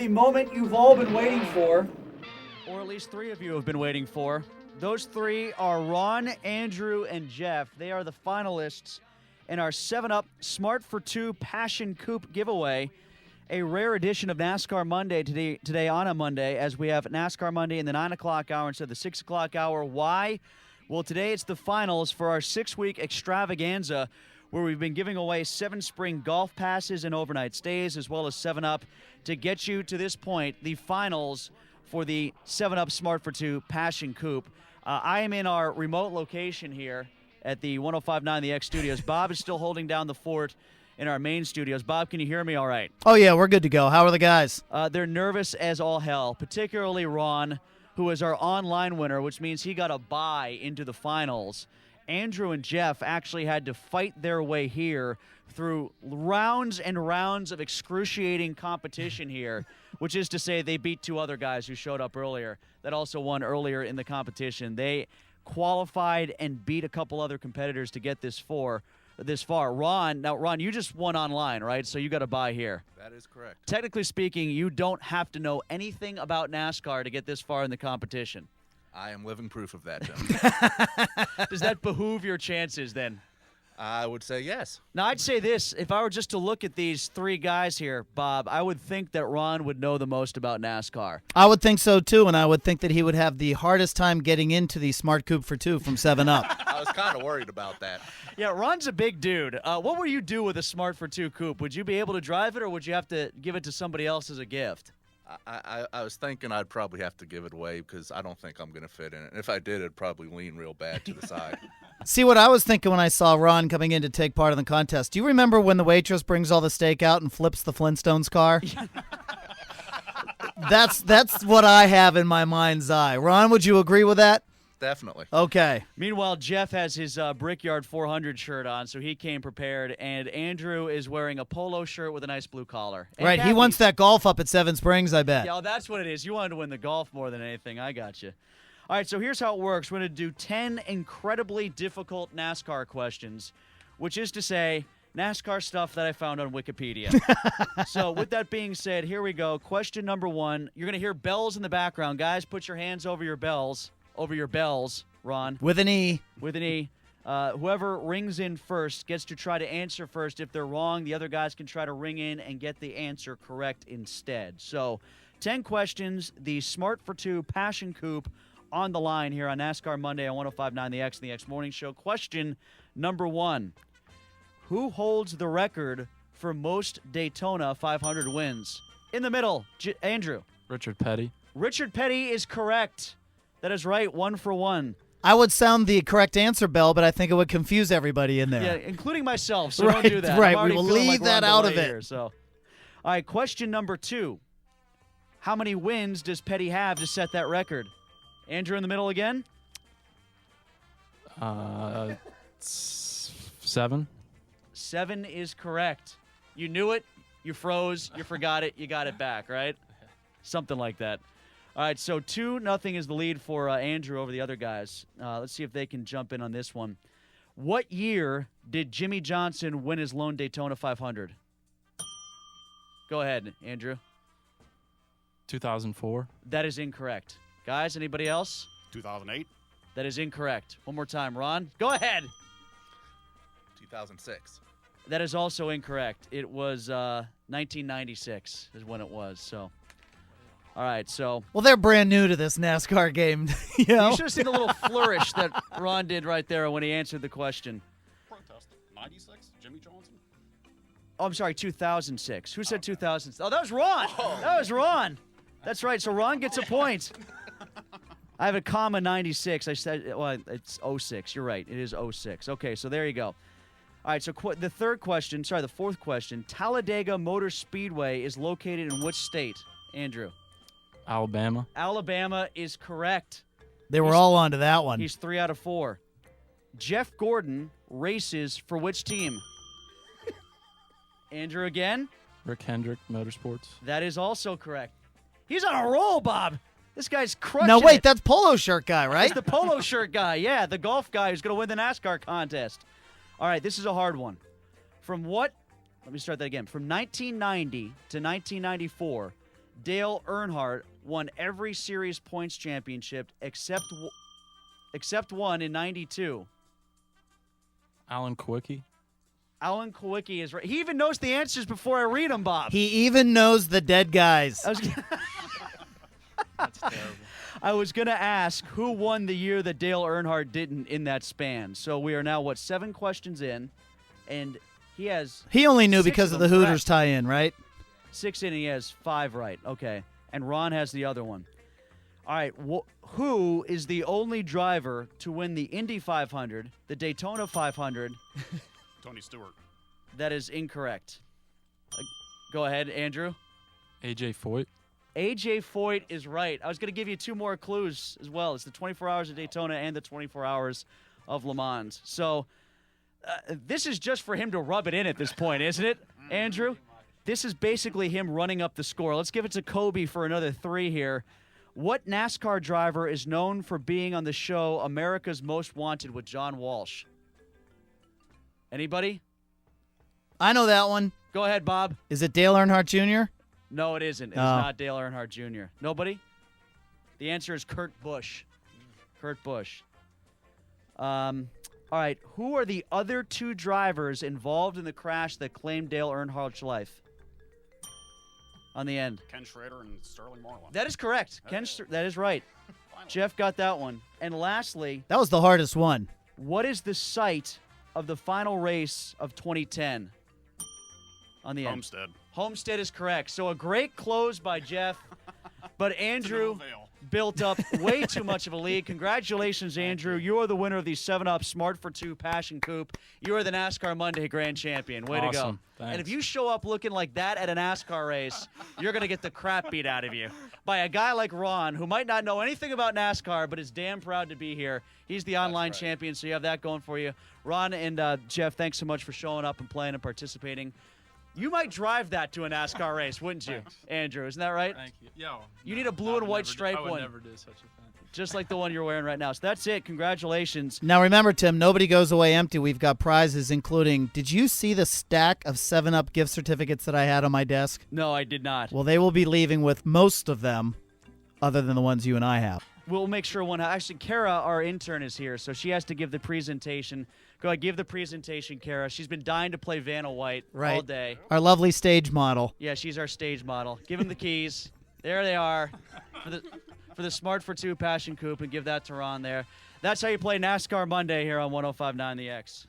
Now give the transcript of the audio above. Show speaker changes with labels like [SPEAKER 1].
[SPEAKER 1] the moment you've all been waiting for, or at least three of you have been waiting for. Those three are Ron, Andrew, and Jeff. They are the finalists in our 7-Up Smart for Two Passion Coupe giveaway, a rare edition of NASCAR Monday today on a Monday, as we have NASCAR Monday in the 9 o'clock hour instead of the 6 o'clock hour. Why? Well, today it's the finals for our 6-week extravaganza, where we've been giving away 7 spring golf passes and overnight stays, as well as 7-Up to get you to this point, the finals for the 7-Up Smart for Two Passion Coupe. I am in our remote location here at the 105.9 The X Studios. Bob is still holding down the fort in our main studios. Bob, can you hear me all right?
[SPEAKER 2] Oh, yeah, we're good to go. How are the guys?
[SPEAKER 1] They're nervous as all hell, particularly Ron, who is our online winner, which means he got a bye into the finals. Andrew and Jeff actually had to fight their way here through rounds and rounds of excruciating competition here, which is to say they beat 2 other guys who showed up earlier that also won earlier in the competition. They qualified and beat a couple other competitors to get this far. Ron, you just won online, right? So you got a bye here.
[SPEAKER 3] That is correct.
[SPEAKER 1] Technically speaking, you don't have to know anything about NASCAR to get this far in the competition.
[SPEAKER 3] I am living proof of that, Jim.
[SPEAKER 1] Does that behoove your chances then?
[SPEAKER 3] I would say yes.
[SPEAKER 1] Now, I'd say this. If I were just to look at these 3 guys here, Bob, I would think that Ron would know the most about NASCAR.
[SPEAKER 2] I would think so, too, and I would think that he would have the hardest time getting into the Smart Coupe for Two from 7-Up.
[SPEAKER 3] I was kind of worried about that.
[SPEAKER 1] Yeah, Ron's a big dude. What would you do with a Smart for Two coupe? Would you be able to drive it, or would you have to give it to somebody else as a gift?
[SPEAKER 3] I was thinking I'd probably have to give it away because I don't think I'm going to fit in it. And if I did, it'd probably lean real bad to the side.
[SPEAKER 2] See, what I was thinking when I saw Ron coming in to take part in the contest, do you remember when the waitress brings all the steak out and flips the Flintstones car? That's what I have in my mind's eye. Ron, would you agree with that?
[SPEAKER 3] Definitely.
[SPEAKER 2] Okay.
[SPEAKER 1] Meanwhile, Jeff has his Brickyard 400 shirt on, so he came prepared, and Andrew is wearing a polo shirt with a nice blue collar. And
[SPEAKER 2] Right, he wants that golf up at Seven Springs, I bet.
[SPEAKER 1] Yeah, well, that's what it is. You wanted to win the golf more than anything. I got you. All right, so here's how it works. We're going to do 10 incredibly difficult NASCAR questions, which is to say NASCAR stuff that I found on Wikipedia. So with that being said, here we go. Question number 1. You're going to hear bells in the background. Guys, put your hands over your bells. Over your bells, Ron.
[SPEAKER 2] With an E.
[SPEAKER 1] With an E. Whoever rings in first gets to try to answer first. If they're wrong, the other guys can try to ring in and get the answer correct instead. So 10 questions, the Smart for Two Passion Coupe on the line here on NASCAR Monday on 105.9 The X and the X Morning Show. Question number 1. Who holds the record for most Daytona 500 wins? In the middle, Andrew.
[SPEAKER 4] Richard Petty.
[SPEAKER 1] Richard Petty is correct. That is right, 1 for 1.
[SPEAKER 2] I would sound the correct answer bell, but I think it would confuse everybody in there.
[SPEAKER 1] Yeah, including myself, so
[SPEAKER 2] right,
[SPEAKER 1] don't do that.
[SPEAKER 2] Right, we will leave that out of it.
[SPEAKER 1] Here, so. All right, question number 2. How many wins does Petty have to set that record? Andrew in the middle again?
[SPEAKER 4] 7.
[SPEAKER 1] 7 is correct. You knew it, you froze, you forgot it, you got it back, right? Something like that. All right, so 2-0 is the lead for Andrew over the other guys. Let's see if they can jump in on this one. What year did Jimmy Johnson win his lone Daytona 500? Go ahead, Andrew.
[SPEAKER 4] 2004.
[SPEAKER 1] That is incorrect. Guys, anybody else?
[SPEAKER 5] 2008.
[SPEAKER 1] That is incorrect. One more time, Ron. Go ahead.
[SPEAKER 3] 2006.
[SPEAKER 1] That is also incorrect. It was 1996 is when it was, so... All right, so...
[SPEAKER 2] Well, they're brand new to this NASCAR game, you know?
[SPEAKER 1] You should have seen the little flourish that Ron did right there when he answered the question.
[SPEAKER 5] Protest. 96. Jimmy Johnson.
[SPEAKER 1] Oh, I'm sorry, 2006. Who said 2000? Oh, that was Ron. That was Ron. That's right, so Ron gets a point. I have a comma 96. I said, well, it's 06. You're right. It is 06. Okay, so there you go. All right, so the fourth question. Talladega Motor Speedway is located in which state, Andrew?
[SPEAKER 4] Alabama.
[SPEAKER 1] Alabama is correct.
[SPEAKER 2] They were all onto that one.
[SPEAKER 1] He's 3 out of 4. Jeff Gordon races for which team? Andrew again?
[SPEAKER 4] Rick Hendrick Motorsports.
[SPEAKER 1] That is also correct. He's on a roll, Bob. This guy's crushing
[SPEAKER 2] No, wait,
[SPEAKER 1] it.
[SPEAKER 2] that's polo shirt guy, right?
[SPEAKER 1] That's the polo shirt guy. Yeah, the golf guy who's going to win the NASCAR contest. All right, this is a hard one. Let me start that again. From 1990 to 1994, Dale Earnhardt won every series points championship except one in 92?
[SPEAKER 4] Alan Kwiecki.
[SPEAKER 1] Alan Kwiecki is right. He even knows the answers before I read them, Bob.
[SPEAKER 2] He even knows the dead guys.
[SPEAKER 4] That's terrible.
[SPEAKER 1] I was going to ask who won the year that Dale Earnhardt didn't in that span. So we are now, 7 questions in, and he has
[SPEAKER 2] He only knew
[SPEAKER 1] 6
[SPEAKER 2] because of the
[SPEAKER 1] them
[SPEAKER 2] Hooters
[SPEAKER 1] correct.
[SPEAKER 2] tie-in, right?
[SPEAKER 1] 6 in, and he has 5 right. Okay. And Ron has the other one. All right. Who is the only driver to win the Indy 500, the Daytona 500?
[SPEAKER 5] Tony Stewart.
[SPEAKER 1] That is incorrect. Go ahead, Andrew.
[SPEAKER 4] AJ Foyt.
[SPEAKER 1] A.J. Foyt is right. I was going to give you 2 more clues as well. It's the 24 hours of Daytona and the 24 hours of Le Mans. So this is just for him to rub it in at this point, isn't it, Andrew? This is basically him running up the score. Let's give it to Kobe for another 3 here. What NASCAR driver is known for being on the show America's Most Wanted with John Walsh? Anybody?
[SPEAKER 2] I know that one.
[SPEAKER 1] Go ahead, Bob.
[SPEAKER 2] Is it Dale Earnhardt Jr.?
[SPEAKER 1] No, it isn't. It's
[SPEAKER 2] Oh.
[SPEAKER 1] not Dale Earnhardt Jr. Nobody? The answer is Kurt Busch. Kurt Busch. All right. Who are the other 2 drivers involved in the crash that claimed Dale Earnhardt's life? On the end.
[SPEAKER 5] Ken Schrader and Sterling Marlin.
[SPEAKER 1] That is correct. That is right.
[SPEAKER 5] Finally.
[SPEAKER 1] Jeff got that one. And lastly,
[SPEAKER 2] That was the hardest one.
[SPEAKER 1] what is the site of the final race of 2010? On the end.
[SPEAKER 5] Homestead.
[SPEAKER 1] Homestead is correct. So a great close by Jeff, but Andrew
[SPEAKER 5] To no avail.
[SPEAKER 1] built up way too much of a lead. Congratulations, Andrew. You are the winner of the 7-Up Smart for 2 Passion Coupe. You are the NASCAR Monday Grand Champion. Way to go.
[SPEAKER 4] Awesome.
[SPEAKER 1] And
[SPEAKER 4] Thanks.
[SPEAKER 1] if you show up looking like that at a NASCAR race, you're going to get the crap beat out of you by a guy like Ron, who might not know anything about NASCAR, but is damn proud to be here. He's the online
[SPEAKER 3] right.
[SPEAKER 1] champion, so you have that going for you. Ron and Jeff, thanks so much for showing up and playing and participating. You might drive that to a NASCAR race, wouldn't you, Andrew? Isn't that right?
[SPEAKER 4] Thank you. Yo,
[SPEAKER 1] You need a blue and white stripe
[SPEAKER 4] I would
[SPEAKER 1] one.
[SPEAKER 4] never do such a thing.
[SPEAKER 1] Just like the one you're wearing right now. So that's it. Congratulations.
[SPEAKER 2] Now remember, Tim, nobody goes away empty. We've got prizes, including, did you see the stack of 7-Up gift certificates that I had on my desk?
[SPEAKER 1] No, I did not.
[SPEAKER 2] Well, they will be leaving with most of them, other than the ones you and I have.
[SPEAKER 1] We'll make sure one. Actually, Kara, our intern, is here, so she has to give the presentation. Go ahead, give the presentation, Kara. She's been dying to play Vanna White all
[SPEAKER 2] Right.
[SPEAKER 1] day.
[SPEAKER 2] Our lovely stage model.
[SPEAKER 1] Yeah, she's our stage model. Give him the keys. There they are for the Smart for 2 Passion Coupe, and give that to Ron there. That's how you play NASCAR Monday here on 105.9 The X.